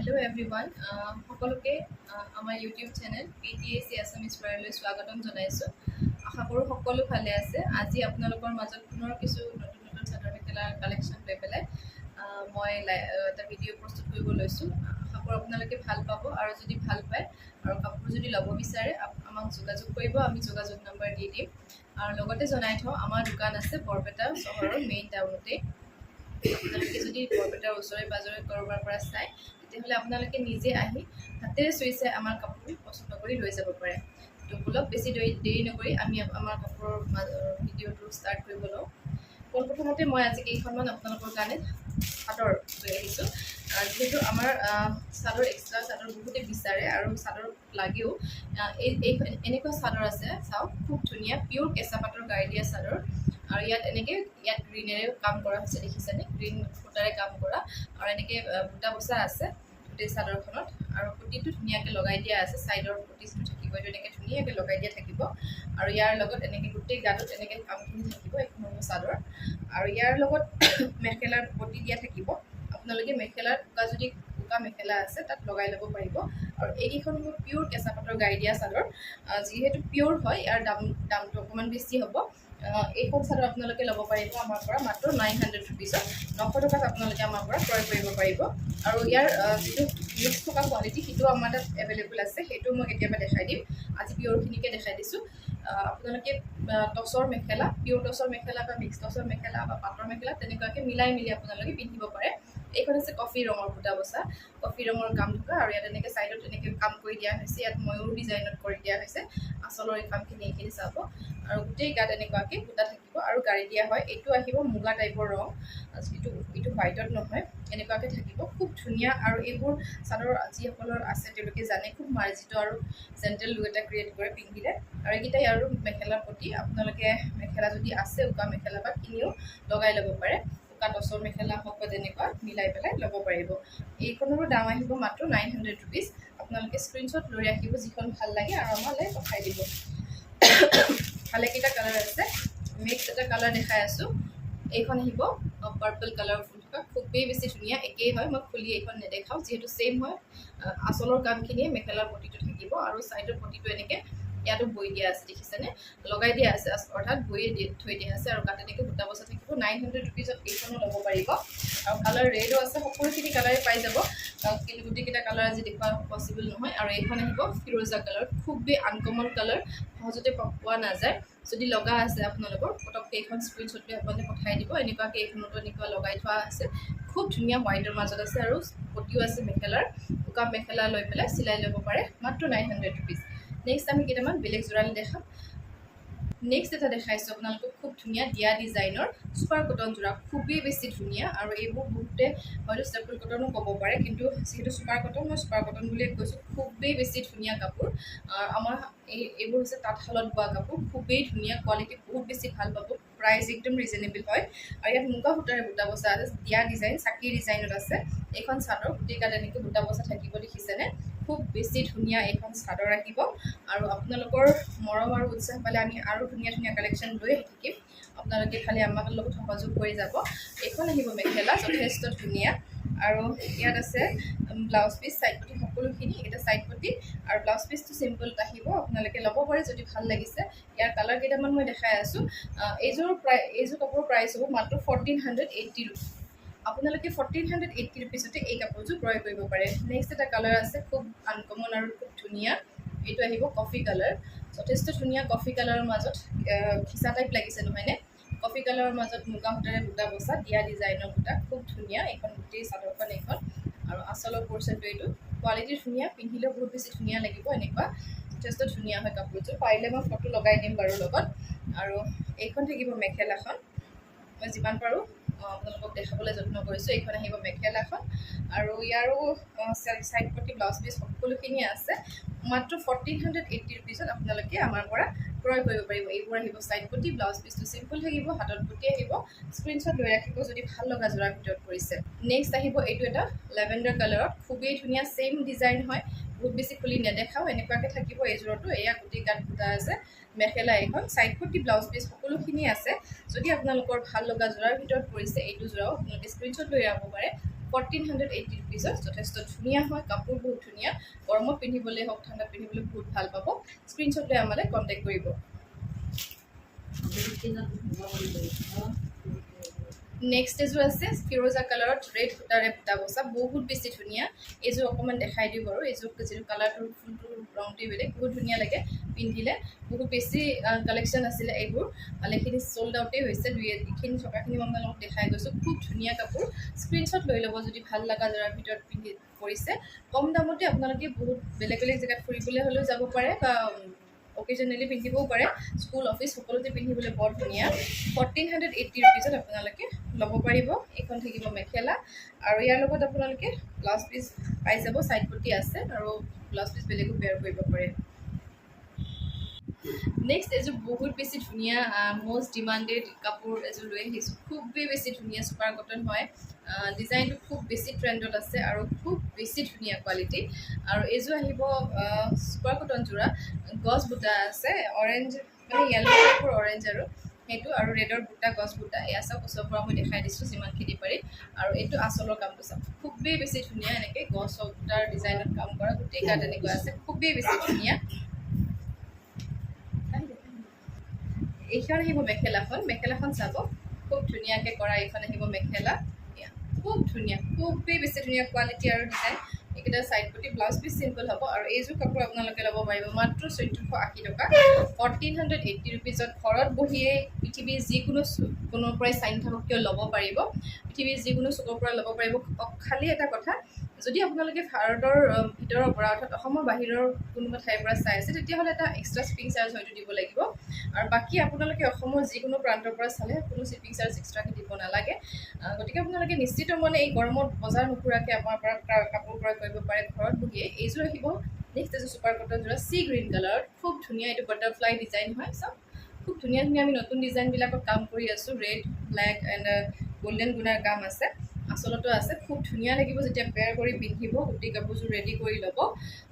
Hello everyone. সকলোকে আমাৰ YouTube channel PTAC Assamese লৈ স্বাগতম জনাইছো। আশা কৰো সকলো ভালে আছে। আজি আপোনালোকৰ মাজত পুনৰ কিছু নতুন নতুন চাদৰ মেখেলা কালেকশ্যন লৈ পেলাই মই এটা ভিডিঅ' প্ৰস্তুত কৰিব লৈছো। আশা কৰো আপোনালোকে ভাল পাব আৰু যদি ভাল পায় আৰু কাপোৰ যদি ল'ব বিচাৰে আমাক যোগাযোগ কৰিব। আমি যোগাযোগ নম্বৰ দি দিম আৰু লগতে জনাই থওঁ আমাৰ দোকান আছে বৰপেটা চহৰৰ মেইন টাউনতে। আপোনালোকে যদি বৰপেটাৰ ওচৰে পাজৰে ক'ৰবাৰ পৰা চাই তেতিয়াহ'লে আপোনালোকে নিজে আহি হাতেৰে চুই চাই আমাৰ কাপোৰ পচন্দ কৰি লৈ যাব পাৰে। তো বলক বেছি দেৰি নকৰি আমি আমাৰ কাপোৰৰ ভিডিঅ'টো ষ্টাৰ্ট কৰিব লওঁ। পোনপ্ৰথমতে মই আজি কেইখনমান আপোনালোকৰ কাৰণে চাদৰ লৈ আহিছোঁ। যিহেতু আমাৰ চাদৰ এক্সট্ৰা চাদৰ বহুতে বিচাৰে আৰু চাদৰ লাগেও। এনেকুৱা চাদৰ আছে, চাওক খুব ধুনীয়া পিয়'ৰ কেঁচা পাটৰ গাড়ী দিয়া চাদৰ। আৰু ইয়াত গ্ৰীনেৰে কাম কৰা হৈছে, দেখিছেনে? গ্ৰীণ সূতাৰে কাম কৰা আৰু এনেকৈ বুটা বচা আছে গোটেই চাদৰখনত আৰু পটিটো ধুনীয়াকৈ লগাই দিয়া আছে। ছাইডৰ পটিটো থাকিব, এইটো এনেকৈ ধুনীয়াকৈ লগাই দিয়া থাকিব আৰু ইয়াৰ লগত এনেকৈ গোটেই গাটোত এনেকৈ কামখিনি থাকিব। এখন হ'ব চাদৰ আৰু ইয়াৰ লগত মেখেলাৰ পটি দিয়া থাকিব। আপোনালোকে মেখেলাৰ উকা মেখেলা আছে তাত লগাই ল'ব পাৰিব। আৰু এইকেইখন হ'ব পিয়'ৰ কেঁচা পাটৰ গাড়ী দিয়া চাদৰ। যিহেতু পিয়'ৰ হয় ইয়াৰ দামটো অকণমান বেছি হ'ব। এইখন চাদৰ আপোনালোকে ল'ব পাৰিব আমাৰ পৰা মাত্ৰ 900 ৰুপিজত। 900 টকাত আপোনালোকে আমাৰ পৰা ক্ৰয় কৰিব পাৰিব। আৰু ইয়াৰ যিটো মিক্স থকা কোৱালিটি সেইটো আমাৰ তাত এভেইলেবল আছে, সেইটো মই কেতিয়াবা দেখাই দিম। আজি পিয়'ৰখিনিকে দেখাই দিছোঁ। আপোনালোকে টচৰ মেখেলা, পিয়'ৰ টচৰ মেখেলা বা মিক্স টচৰ মেখেলা বা পাটৰ মেখেলা তেনেকুৱাকৈ মিলাই মিলি আপোনালোকে পিন্ধিব পাৰে। এইখন হৈছে কফি ৰঙৰ বুটা বচা, কফি ৰঙৰ কাম থকা আৰু ইয়াত এনেকৈ ছাইডত এনেকৈ কাম কৰি দিয়া হৈছে। ইয়াত ময়ূৰ ডিজাইনত কৰি দিয়া হৈছে। আচলৰ এই কামখিনি এইখিনি চাব আৰু গোটেই গাত এনেকুৱাকৈ বুটা থাকিব আৰু গাড়ী দিয়া হয়। এইটো আহিব মুগা টাইপৰ ৰং, এইটো হোৱাইটত নহয়, এনেকুৱাকৈ থাকিব। খুব ধুনীয়া আৰু এইবোৰ চাদৰ যিসকলৰ আছে তেওঁলোকে জানে খুব মাৰ্জিত আৰু জেণ্টেল লুক এটা ক্ৰিয়েট কৰে পিন্ধিলে। আৰু এইকেইটাই আৰু মেখেলাৰ প্ৰতি আপোনালোকে মেখেলা যদি আছে উকা মেখেলা বা কিনিও লগাই ল'ব পাৰে। উকা টচৰ মেখেলা হওক বা তেনেকুৱা মিলাই পেলাই ল'ব পাৰিব। এইখনৰো দাম আহিব মাত্ৰ 900 ৰুপিজ। আপোনালোকে স্ক্ৰীনশ্বট লৈ ৰাখিব যিখন ভাল লাগে আৰু আমালৈ পঠাই দিব। ভালেকেইটা কালাৰ আছে, মিক্স এটা কালাৰ দেখাই আছোঁ। এইখন আহিব পাৰ্পল কালাৰ ফুল থকা, খুবেই বেছি ধুনীয়া। একেই হয়, মই খুলি এইখন নেদেখাওঁ যিহেতু ছেইম হয়। আচলৰ কামখিনিয়ে মেখেলাৰ পটিটো থাকিব আৰু ছাইডৰ পটিটো এনেকৈ ইয়াতো বৈ দিয়া আছে, দেখিছেনে? লগাই দিয়া আছে, অৰ্থাৎ বৈয়ে থৈ দিয়া আছে আৰু গাত এনেকৈ বুটা বচা থাকিব। 900 ৰুপিজত এইখনো ল'ব পাৰিব। আৰু কালাৰ ৰেডো আছে, সকলোখিনি কালাৰে পাই যাব, কিন্তু গোটেইকেইটা কালাৰ আজি দেখুওৱা পচিবল নহয়। আৰু এইখন আহিব ফিৰোজা কালাৰ, খুবেই আনকমন কালাৰ, সহজতে পোৱা নাযায়। যদি লগা আছে আপোনালোকৰ পটককৈ এইখন স্ক্ৰীনশ্বট লৈ আপোনালোকে পঠাই দিব। এনেকুৱাকৈ এইখনতো এনেকুৱা লগাই থোৱা আছে, খুব ধুনীয়া হোৱাইটৰ মাজত আছে আৰু পটিও আছে মেখেলাৰ। উকা মেখেলা লৈ পেলাই চিলাই ল'ব পাৰে, মাত্ৰ 900 ৰুপিজ। নেক্সট আমি কেইটামান বেলেগ যোৰালি দেখাম। নেক্সট এটা দেখাইছোঁ আপোনালোকক, খুব ধুনীয়া দিয়া ডিজাইনৰ চুপাৰ কটন যোৰা, খুবেই বেছি ধুনীয়া। আৰু এইবোৰ বহুতে হয়তো ষ্টেপল কটনো ক'ব পাৰে, কিন্তু যিহেতু চুপাৰ কটন, মই চুপাৰ কটন বুলিয়ে কৈছোঁ। খুবেই বেছি ধুনীয়া কাপোৰ। আমাৰ এইবোৰ হৈছে তাঁতশালত বোৱা কাপোৰ, খুবেই ধুনীয়া, কোৱালিটি বহুত বেছি ভাল পাব। প্ৰাইচ একদম ৰিজনেবল হয়। আৰু ইয়াত মুগা সূতাৰে বুটা বচা আছে, দিয়া ডিজাইন চাকি ডিজাইনত আছে। এইখন চাদৰ গোটেই গাত এনেকৈ বুটা বচা থাকিব, দেখিছেনে? খুব বেছি ধুনীয়া এইখন চাদৰ আহিব। আৰু আপোনালোকৰ মৰম আৰু উৎসাহ পালে আমি আৰু ধুনীয়া ধুনীয়া কালেকশ্যন লৈ আহি থাকিম। আপোনালোকে খালি আমাৰ লগত সহযোগ কৰি যাব। এইখন আহিব মেখেলা, যথেষ্ট ধুনীয়া। আৰু ইয়াত আছে ব্লাউজ পিচ, ছাইড পটি সকলোখিনি। এটা ছাইড পটি আৰু ব্লাউজ পিচটো চিম্পল আহিব। আপোনালোকে ল'ব পাৰে যদি ভাল লাগিছে। ইয়াৰ কালাৰ কেইটামান মই দেখাই আছোঁ। এইযোৰ কাপোৰৰ প্ৰাইচ হ'ব মাত্ৰ 1480 ৰুপিজ। আপোনালোকে 1480 ৰুপিজতে এই কাপোৰযোৰ ক্ৰয় কৰিব পাৰে। নেক্সট এটা কালাৰ আছে, খুব আনকমন আৰু খুব ধুনীয়া। এইটো আহিব কফি কালাৰ, যথেষ্ট ধুনীয়া। কফি কালাৰৰ মাজত খিচা টাইপ লাগিছে নহয়নে? কফি কালাৰৰ মাজত মুগা সূতাৰে বুটা বচা, দিয়া ডিজাইনৰ বুটা, খুব ধুনীয়া। এইখন গোটেই চাদৰখন এইখন আৰু আচলৰ পৰ্চনটো এইটো, কোৱালিটি ধুনীয়া, পিন্ধিলেও বহুত বেছি ধুনীয়া লাগিব। এনেকুৱা যথেষ্ট ধুনীয়া হয় কাপোৰযোৰ। পাৰিলে মই ফটো লগাই দিম বাৰু লগত। আৰু এইখন থাকিব মেখেলাখন, মই যিমান পাৰোঁ আপোনালোকক দেখাবলৈ যত্ন কৰিছোঁ। এইখন আহিব মেখেলাখন আৰু ইয়াৰো ছাইড পটি ব্লাউজ পিচ সকলোখিনি আছে। মাত্ৰ 1480 ৰুপিজত আপোনালোকে আমাৰ পৰা ক্ৰয় কৰিব পাৰিব। এইবোৰ আহিব ছাইড পটি, ব্লাউজ পিচটো চিম্পল থাকিব, হাতত পটি আহিব। স্ক্ৰীনশ্বট লৈ ৰাখিব যদি ভাল লগা যোৰাৰ ভিতৰত পৰিছে। নেক্সট আহিব এইটো এটা লেভেণ্ডাৰ কালাৰত, খুবেই ধুনীয়া, ছেইম ডিজাইন হয়, বহুত বেছি খুলি নেদেখাওঁ। এনেকুৱাকৈ থাকিব এইযোৰতো। এয়া গোটেই গাত বুটা আছে। মেখেলা এইখন, ছাইড পটি ব্লাউজ পিচ সকলোখিনি আছে। যদি আপোনালোকৰ ভাল লগা যোৰাৰ ভিতৰত পৰিছে এইটো যোৰাও আপোনালোকে স্ক্ৰীনশ্বট লৈ ৰাখিব পাৰে। 1480 rupeesত যথেষ্ট ধুনীয়া হয় কাপোৰ বহুত ধুনীয়া গৰমত পিন্ধিবলৈ হওক ঠাণ্ডাত পিন্ধিবলৈ বহুত ভাল পাব স্ক্ৰীনশ্বট লৈ আমালৈ কণ্টেক্ট কৰিব নেক্সট এযোৰ আছে ফিৰোজা কালাৰত ৰেড সূতাৰে বুটা বচা বহুত বেছি ধুনীয়া এইযোৰ অকণমান দেখাই দিওঁ বাৰু এইযোৰ যিটো কালাৰটোৰ ফুলটোৰ ৰংটো বেলেগ বহুত ধুনীয়া লাগে পিন্ধিলে বহুত বেছি কালেকশ্যন আছিলে এইবোৰ ভালেখিনি চল্ড আউটেই হৈছে এইখিনি থকাখিনি মই আপোনালোকক দেখাই গৈছোঁ খুব ধুনীয়া কাপোৰ স্ক্ৰীনশ্বট লৈ ল'ব যদি ভাল লগা যোৰাৰ ভিতৰত পিন্ধি পৰিছে কম দামতে আপোনালোকে বহুত বেলেগ বেলেগ জেগাত ফুৰিবলৈ হ'লেও যাব পাৰে বা অকেজনেলি পিন্ধিবও পাৰে স্কুল অফিচ সকলোতে পিন্ধিবলৈ বৰ ধুনীয়া 1480 rupeesত আপোনালোকে ল'ব পাৰিব এইখন থাকিব মেখেলা আৰু ইয়াৰ লগত আপোনালোকে ব্লাউজ পিচ পাই যাব সাইড পটি আছে আৰু ব্লাউজ পিচ বেলেগো পেয়াৰ কৰিব পাৰে নেক্সট এযোৰ বহুত বেছি ধুনীয়া মষ্ট ডিমাণ্ডেড কাপোৰ এযোৰ লৈ আহিছোঁ খুবেই বেছি ধুনীয়া ছুপাৰ কটন হয় ডিজাইনটো খুব বেছি ট্ৰেণ্ডত আছে আৰু খুব বেছি ধুনীয়া কোৱালিটি আৰু এইযোৰ আহিব ছুপাৰ কটন যোৰা গছ বুটা আছে অৰেঞ্জ মানে য়েল্ল' টাইপৰ অৰেঞ্জ আৰু সেইটো আৰু ৰেডৰ বুটা গছ বুটা এয়া চাওক ওচৰৰ পৰা মই দেখাই দিছোঁ যিমানখিনি পাৰি আৰু এইটো আচলৰ কামটো চাওক খুবেই বেছি ধুনীয়া এনেকৈ গছ বুটাৰ ডিজাইনত কাম কৰা গোটেই গাত এনেকুৱা আছে খুবেই বেছি ধুনীয়া এইখন আহিব মেখেলাখন চাব খুব ধুনীয়াকৈ কৰা এইখন আহিব মেখেলা খুব ধুনীয়া খুবেই বেছি ধুনীয়া কোৱালিটি আৰু ডিজাইন এইকেইটা সাইড পটি ব্লাউজ পিচ চিম্পল হ'ব আৰু এইযোৰ কাপোৰ আপোনালোকে ল'ব পাৰিব মাত্ৰ 1480 টকা 1480 rupeesত ঘৰত বহিয়ে পৃথিৱীৰ যিকোনো কোণৰ পৰাই চাই নাথাকক কিয় ল'ব পাৰিব পৃথিৱীৰ যিকোনো চুকৰ পৰা ল'ব পাৰিব খালি এটা কথা যদি আপোনালোকে ভাৰতৰ ভিতৰৰ পৰা অৰ্থাৎ অসমৰ বাহিৰৰ কোনোবা ঠাইৰ পৰা চাই আছে তেতিয়াহ'লে এটা এক্সট্ৰা শ্বিপিং চাৰ্জ হয়তো দিব লাগিব আৰু বাকী আপোনালোকে অসমৰ যিকোনো প্ৰান্তৰ পৰা চালে কোনো শ্বিপিং চাৰ্জ এক্সট্ৰাকৈ দিব নালাগে গতিকে আপোনালোকে নিশ্চিত মনে এই গৰমত বজাৰ নুফুৰাকৈ আমাৰ পৰা কাপোৰ ক্ৰয় কৰিব পাৰে ঘৰত বহিয়ে এইযোৰ আহিব নেক্সট এযোৰ ছুপাৰ কটন যোৰা চি গ্ৰীণ কালাৰত খুব ধুনীয়া এইটো বাটাৰফ্লাই ডিজাইন হয় চাওক খুব ধুনীয়া ধুনীয়া আমি নতুন ডিজাইনবিলাকত কাম কৰি আছোঁ ৰেড ব্লেক এণ্ড গল্ডেন গুণাৰ কাম আছে আচলতো আছে খুব ধুনীয়া লাগিব যেতিয়া পেয়াৰ কৰি পিন্ধিব গোটেই কাপোৰযোৰ ৰেডি কৰি ল'ব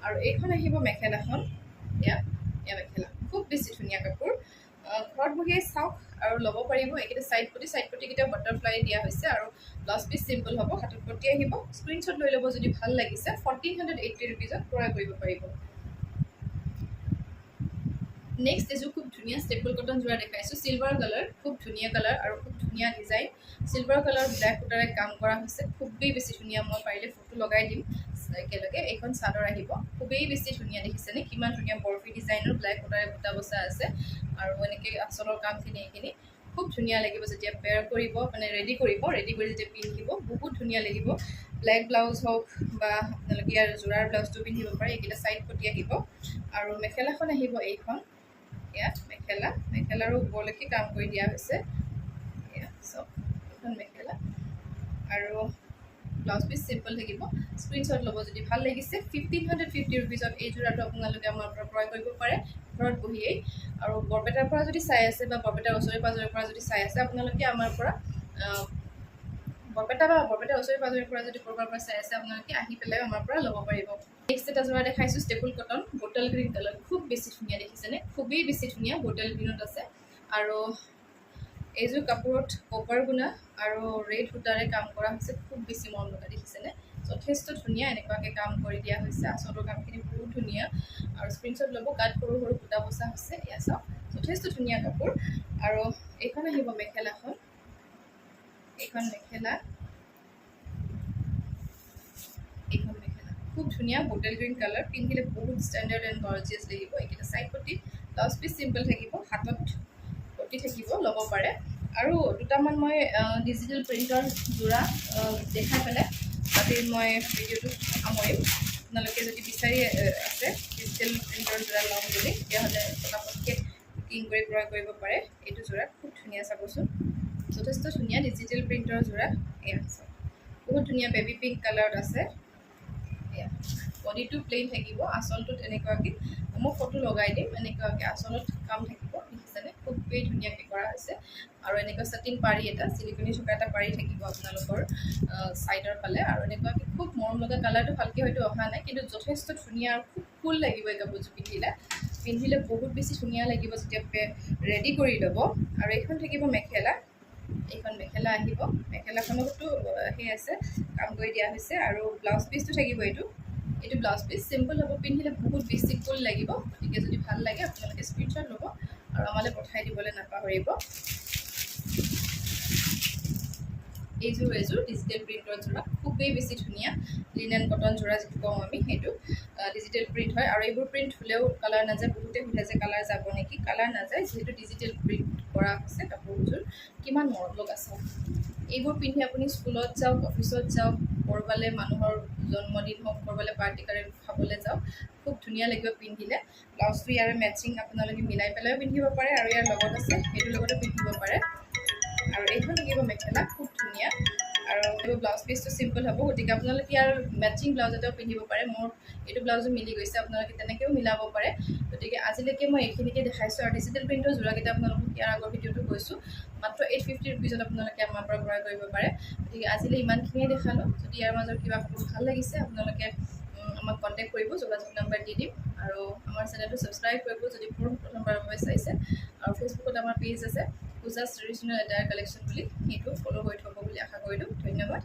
আৰু এইখন আহিব মেখেলাখন এয়া মেখেলা খুব বেছি ধুনীয়া কাপোৰ ঘৰত বহিয়ে চাওক আৰু ল'ব পাৰিব এইকেইটা সাইড পটিকেইটাও বাটাৰফ্লাই দিয়া হৈছে আৰু ব্লাউজ পিচ চিম্পল হ'ব হাতত পটি আহিব স্ক্ৰীনশ্বট লৈ ল'ব যদি ভাল লাগিছে 1480 rupeesত ক্ৰয় কৰিব পাৰিব নেক্সট এযোৰ খুব ধুনীয়া ষ্টেপল কটন যোৰা দেখাইছোঁ চিলভাৰ কালাৰ খুব ধুনীয়া কালাৰ আৰু খুব ধুনীয়া ডিজাইন চিলভাৰ কালাৰ ব্লেক সূতাৰে কাম কৰা হৈছে খুবেই বেছি ধুনীয়া মই পাৰিলে ফটো লগাই দিম একেলগে এইখন চাদৰ আহিব খুবেই বেছি ধুনীয়া দেখিছেনে কিমান ধুনীয়া বৰফি ডিজাইনৰ ব্লেক সূতাৰে বুটা বচা আছে আৰু এনেকৈ আচলৰ কামখিনি এইখিনি খুব ধুনীয়া লাগিব যেতিয়া পেয়াৰ কৰিব মানে ৰেডি কৰি যেতিয়া পিন্ধিব বহুত ধুনীয়া লাগিব ব্লেক ব্লাউজ হওক বা আপোনালোকে ইয়াৰ যোৰাৰ ব্লাউজটো পিন্ধিব পাৰে এইকেইটা ছাইড পটি আহিব আৰু মেখেলাখন আহিব এইখন এয়া মেখেলাৰো ওপৰলৈকে কাম কৰি দিয়া হৈছে এয়া চব এইখন মেখেলা আৰু ব্লাউজ পিচ চিম্পল থাকিব স্ক্ৰীনশ্বট ল'ব যদি ভাল লাগিছে 1550 rupeesত এই যোৰাটো আপোনালোকে আমাৰ পৰা ক্ৰয় কৰিব পাৰে ঘৰত বহিয়েই আৰু বৰপেটাৰ পৰা যদি চাই আছে বা বৰপেটাৰ ওচৰে পাঁজৰে পৰা যদি চাই আছে আপোনালোকে আমাৰ পৰা বৰপেটাৰ ওচৰে পাঁজৰে পৰা যদি ক'ৰবাৰ পৰা চাই আছে আপোনালোকে আহি পেলাই আমাৰ পৰা ল'ব পাৰিব নেক্সট এটা যোৰা দেখাইছোঁ staple cotton bottle green colour খুব বেছি ধুনীয়া দেখিছেনে খুবেই বেছি ধুনীয়া বটল গ্ৰীণত আছে আৰু এইযোৰ কাপোৰত কপাৰ গুণা আৰু ৰেড সূতাৰে কাম কৰা হৈছে খুব বেছি মন লগা দেখিছেনে যথেষ্ট ধুনীয়া এনেকুৱাকৈ কাম কৰি দিয়া হৈছে আচলৰ কামখিনি বহুত ধুনীয়া আৰু স্ক্ৰীনশ্বট ল'ব গাত সৰু সৰু সূতা বচা হৈছে এয়া চাওক যথেষ্ট ধুনীয়া কাপোৰ আৰু এইখন আহিব মেখেলাখন এইখন মেখেলা খুব ধুনীয়া বটল গ্ৰীণ কালাৰ পিন্ধিলে বহুত ষ্টেণ্ডাৰ্ড এণ্ড গৰ্জিয়াছ লাগিব এইকেইটা ছাইড পটি ব্লাউজ পিচ চিম্পল থাকিব হাতত পটি থাকিব ল'ব পাৰে আৰু দুটামান মই ডিজিটেল প্ৰিণ্টৰ যোৰা দেখাই পেলাই আজি মই ভিডিঅ'টো সামৰিম আপোনালোকে যদি বিচাৰি আছে ডিজিটেল প্ৰিণ্টৰ যোৰা লওঁ বুলি তেতিয়াহ'লে পটাপটকৈ বুকিং কৰি ক্ৰয় কৰিব পাৰে এইটো যোৰা খুব ধুনীয়া চাবচোন যথেষ্ট ধুনীয়া ডিজিটেল প্ৰিণ্টৰ যোৰা এয়া বহুত ধুনীয়া বেবী পিংক কালাৰত আছে বডিটো প্লেইন থাকিব আচলটোত এনেকুৱাকৈ মই ফটো লগাই দিম এনেকুৱাকৈ আচলত কাম থাকিব দেখিছেনে খুবেই ধুনীয়াকৈ কৰা হৈছে আৰু এনেকুৱা চাটিন পাৰি এটা চিলিকনি থকা এটা পাৰি থাকিব আপোনালোকৰ ছাইডৰ ফালে আৰু এনেকুৱাকৈ খুব মৰম লগা কালাৰটো ভালকৈ হয়তো অহা নাই কিন্তু যথেষ্ট ধুনীয়া আৰু খুব ফুল লাগিব এই কাপোৰযোৰ পিন্ধিলে বহুত বেছি ধুনীয়া লাগিব যেতিয়া ৰেডি কৰি ল'ব আৰু এইখন থাকিব মেখেলা এইখন মেখেলা আহিব মেখেলাখনতো সেই আছে কাম কৰি দিয়া হৈছে আৰু ব্লাউজ পিচটো থাকিব এইটো ব্লাউজ পিচ চিম্পল হ'ব পিন্ধিলে বহুত বেছি কুল লাগিব গতিকে যদি ভাল লাগে আপোনালোকে স্ক্ৰীনশ্বট ল'ব আৰু আমালৈ পঠাই দিবলৈ নাপাহৰিব এইযোৰ ডিজিটেল প্ৰিণ্টৰ যোৰা খুবেই বেছি ধুনীয়া লিনেন কটন যোৰা যিটো কওঁ আমি সেইটো ডিজিটেল প্ৰিণ্ট হয় আৰু এইবোৰ প্ৰিণ্ট হ'লেও কালাৰ নাযায় বহুতে সোধে যে কালাৰ যাব নেকি কালাৰ নাযায় যিহেতু ডিজিটেল প্ৰিণ্ট কৰা হৈছে কাপোৰযোৰ কিমান মৰম লগা চাওক এইবোৰ পিন্ধি আপুনি স্কুলত যাওক অফিচত যাওক ক'ৰবালৈ মানুহৰ জন্মদিন হওক ক'ৰবালৈ পাৰ্টি কাৰ্টি খাবলৈ যাওক খুব ধুনীয়া লাগিব পিন্ধিলে ব্লাউজটো ইয়াৰ মেচিং আপোনালোকে মিলাই পেলাইও পিন্ধিব পাৰে আৰু ইয়াৰ লগত আছে সেইটোৰ লগতো পিন্ধিব পাৰে আৰু এইখন থাকিব মেখেলা খুব ধুনীয়া আৰু এইবোৰ ব্লাউজ পিচটো চিম্পল হ'ব গতিকে আপোনালোকে ইয়াৰ মেচিং ব্লাউজ এটাও পিন্ধিব পাৰে মোৰ এইটো ব্লাউজো মিলি গৈছে আপোনালোকে তেনেকৈও মিলাব পাৰে গতিকে আজিলৈকে মই এইখিনিকে দেখাইছোঁ আৰু ডিজিটেল প্ৰিণ্টৰ যোৰাকেইটা আপোনালোকক ইয়াৰ আগৰ ভিডিঅ'টো কৈছোঁ মাত্ৰ 850 ৰুপিজত আপোনালোকে আমাৰ পৰা ক্ৰয় কৰিব পাৰে গতিকে আজিলৈ ইমানখিনিয়ে দেখালোঁ যদি ইয়াৰ মাজত কিবা কাপোৰ ভাল লাগিছে আপোনালোকে আমাক কণ্টেক্ট কৰিব যোগাযোগ নাম্বাৰ দি দিম আৰু আমাৰ চেনেলটো ছাবস্ক্ৰাইব কৰিব যদি প্ৰথমবাৰৰ বাবে চাইছে আৰু ফেচবুকত আমাৰ পেজ আছে পূজা ট্ৰেডিশ্যনেল এটায়াৰ কালেকশ্যন বুলি সেইটো ফ'ল' কৰি থ'ব বুলি আশা কৰিলোঁ ধন্যবাদ